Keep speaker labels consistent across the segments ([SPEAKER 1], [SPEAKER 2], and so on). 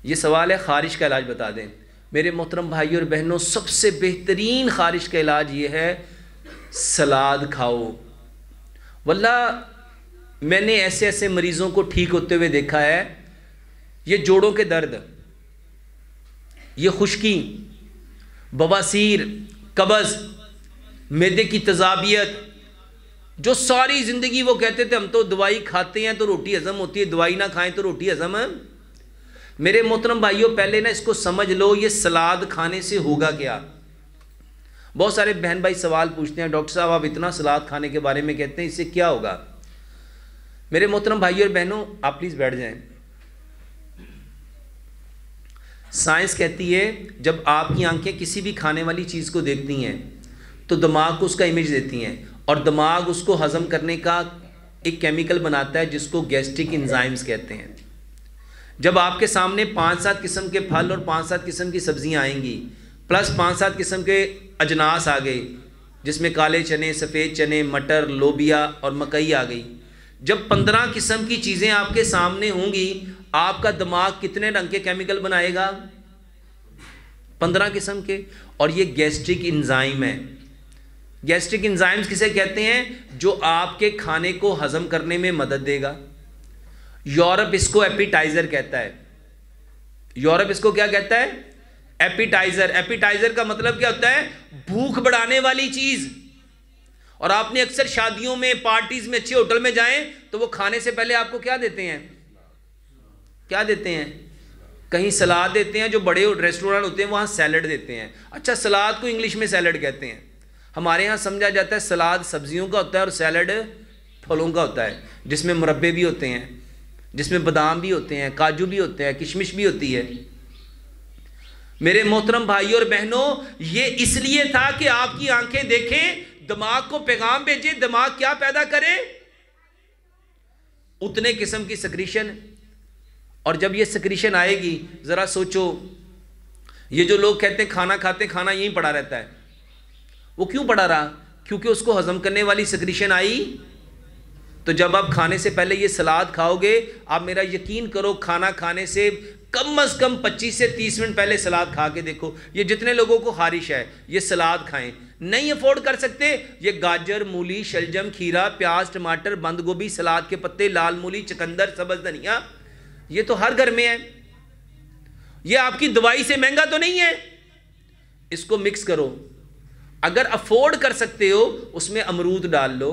[SPEAKER 1] ये सवाल है ख़ारिश का इलाज बता दें। मेरे मोहतरम भाइयों और बहनों, सबसे बेहतरीन ख़ारिश का इलाज ये है सलाद खाओ। वल्लाह मैंने ऐसे ऐसे मरीज़ों को ठीक होते हुए देखा है। ये जोड़ों के दर्द, ये खुश्की, बवासीर, कब्ज़, मैदे की तज़ाबियत, जो सारी ज़िंदगी वो कहते थे हम तो दवाई खाते हैं तो रोटी हज़म होती है, दवाई ना खाएं तो रोटी हज़म है। मेरे मोहतरम भाइयों, पहले ना इसको समझ लो, ये सलाद खाने से होगा क्या। बहुत सारे बहन भाई सवाल पूछते हैं, डॉक्टर साहब आप इतना सलाद खाने के बारे में कहते हैं, इससे क्या होगा। मेरे मोहतरम भाइयों और बहनों, आप प्लीज़ बैठ जाएं। साइंस कहती है जब आपकी आंखें किसी भी खाने वाली चीज़ को देखती हैं तो दिमाग को उसका इमेज देती हैं, और दिमाग उसको हज़म करने का एक केमिकल बनाता है जिसको गैस्ट्रिक एंजाइम्स कहते हैं। जब आपके सामने 5-7 किस्म के फल और 5-7 किस्म की सब्जियां आएंगी, प्लस 5-7 किस्म के अजनास आ गए, जिसमें काले चने, सफ़ेद चने, मटर, लोबिया और मकई आ गई। जब 15 किस्म की चीज़ें आपके सामने होंगी, आपका दिमाग कितने रंग के केमिकल बनाएगा? 15 किस्म के। और ये गैस्ट्रिक एंजाइम है। गैस्ट्रिक एंजाइम्स किसे कहते हैं? जो आपके खाने को हजम करने में मदद देगा। यूरोप इसको एपिटाइजर कहता है। यूरोप इसको क्या कहता है? एपिटाइजर। एपिटाइजर का मतलब क्या होता है? भूख बढ़ाने वाली चीज। और आपने अक्सर शादियों में, पार्टीज में, अच्छे होटल में जाएं तो वो खाने से पहले आपको क्या देते हैं? क्या देते हैं? कहीं सलाद देते हैं, जो बड़े रेस्टोरेंट होते हैं वहां सैलड देते हैं। अच्छा, सलाद को इंग्लिश में सैलड कहते हैं। हमारे यहाँ समझा जाता है सलाद सब्जियों का होता है और सैलड फलों का होता है, जिसमें मुरब्बे भी होते हैं, जिसमें बादाम भी होते हैं, काजू भी होते हैं, किशमिश भी होती है। मेरे मोहतरम भाइयों और बहनों, ये इसलिए था कि आपकी आंखें देखें, दिमाग को पैगाम भेजे, दिमाग क्या पैदा करे? उतने किस्म की सिक्रीशन। और जब ये सिक्रीशन आएगी, जरा सोचो, ये जो लोग कहते हैं खाना खाते खाना यहीं पड़ा रहता है, वो क्यों पड़ा रहा? क्योंकि उसको हजम करने वाली सिक्रीशन आई। तो जब आप खाने से पहले ये सलाद खाओगे, आप मेरा यकीन करो, खाना खाने से कम से कम 25 से 30 मिनट पहले सलाद खा के देखो। ये जितने लोगों को खारिश है, ये सलाद खाएं। नहीं अफोर्ड कर सकते, ये गाजर, मूली, शलजम, खीरा, प्याज, टमाटर, बंद गोभी, सलाद के पत्ते, लाल मूली, चुकंदर, सब्ज धनिया, ये तो हर घर में है। ये आपकी दवाई से महंगा तो नहीं है। इसको मिक्स करो। अगर अफोर्ड कर सकते हो, उसमें अमरूद डाल लो,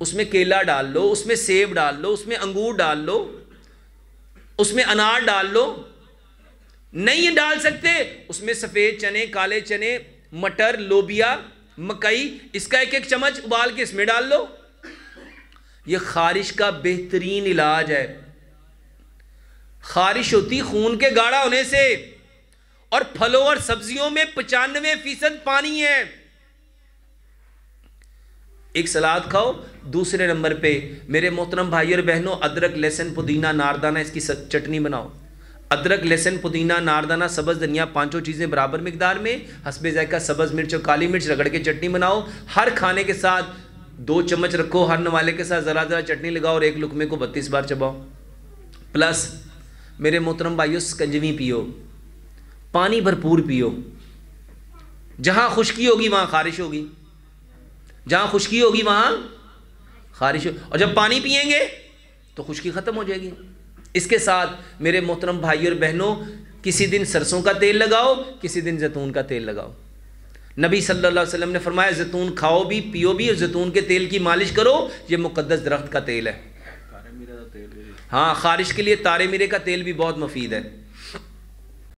[SPEAKER 1] उसमें केला डाल लो, उसमें सेब डाल लो, उसमें अंगूर डाल लो, उसमें अनार डाल लो। नहीं डाल सकते, उसमें सफ़ेद चने, काले चने, मटर, लोबिया, मकई, इसका एक एक चम्मच उबाल के इसमें डाल लो। यह खारिश का बेहतरीन इलाज है। खारिश होती खून के गाढ़ा होने से, और फलों और सब्जियों में 95% पानी है। एक सलाद खाओ। दूसरे नंबर पे मेरे मोहतरम भाई और बहनों, अदरक, लहसुन, पुदीना, नारदाना, इसकी चटनी बनाओ। अदरक, लहसुन, पुदीना, नारदाना, सब्ज़ धनिया, पांचों चीज़ें बराबर मिकदार में, हस्बे जायका सब्ज़ मिर्च और काली मिर्च रगड़ के चटनी बनाओ। हर खाने के साथ 2 चम्मच रखो, हर नवाले के साथ ज़रा ज़रा चटनी लगाओ और एक लुकमे को 32 बार चबाओ। प्लस मेरे मोहतरम भाइयों, स्कंजवी पियो, पानी भरपूर पियो। जहाँ खुश्की होगी वहाँ खारिश होगी, जहाँ खुश्की होगी वहाँ खारिश होगी। और जब पानी पिएंगे तो खुश्की ख़त्म हो जाएगी। इसके साथ मेरे मोहतरम भाइयों और बहनों, किसी दिन सरसों का तेल लगाओ, किसी दिन जैतून का तेल लगाओ। नबी सल्लल्लाहु अलैहि वसल्लम ने फरमाया, जैतून खाओ भी, पियो भी, और जैतून के तेल की मालिश करो। ये मुक़द्दस दरख्त का तेल है। हाँ, खारिश के लिए तारे मीरे का तेल भी बहुत मुफीद है।